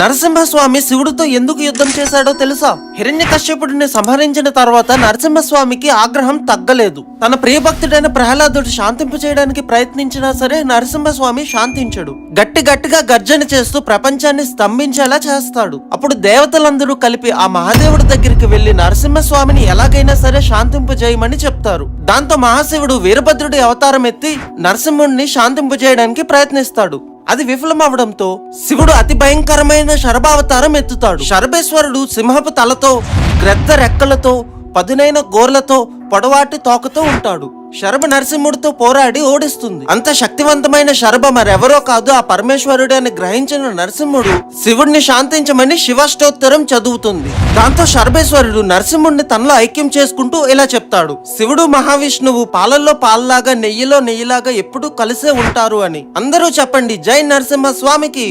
నరసింహస్వామి శివుడితో ఎందుకు యుద్ధం చేశాడో తెలుసా? హిరణ్యకశ్యపుడిని సంహరించిన తర్వాత నరసింహస్వామికి ఆగ్రహం తగ్గలేదు. తన ప్రియభక్తుడైన ప్రహ్లాదుడు శాంతింపు చేయడానికి ప్రయత్నించినా సరే నరసింహస్వామి శాంతించడు. గట్టిగా గర్జన చేస్తూ ప్రపంచాన్ని స్తంభించేలా చేస్తాడు. అప్పుడు దేవతలందరూ కలిపి ఆ మహాదేవుడి దగ్గరికి వెళ్లి నరసింహస్వామిని ఎలాగైనా సరే శాంతింపు చేయమని చెప్తారు. దాంతో మహాశివుడు వీరభద్రుడి అవతారం ఎత్తి నరసింహుడిని శాంతింపు చేయడానికి ప్రయత్నిస్తాడు. అది విఫలమవడంతో శివుడు అతి భయంకరమైన శరభావతారం ఎత్తుతాడు. శరభేశ్వరుడు సింహపు తలతో, గ్రద్ద రెక్కలతో, పదునైన గోర్లతో, పొడవాటి తోకతో ఉంటాడు. శరభ నరసింహుడితో పోరాడి ఓడిస్తుంది. అంత శక్తివంతమైన శరభ మరెవరో కాదు ఆ పరమేశ్వరుడు అని గ్రహించిన నరసింహుడు శివుడిని శాంతించమని శివాష్టోత్తరం చదువుతుంది. దాంతో శరభేశ్వరుడు నరసింహుడిని తనలో ఐక్యం చేసుకుంటూ ఇలా చెప్తాడు: శివుడు మహావిష్ణువు పాలల్లో పాలలాగా నెయ్యిలో నెయ్యిలాగా ఎప్పుడూ కలిసే ఉంటారు అని. అందరూ చెప్పండి, జై నరసింహ స్వామికి.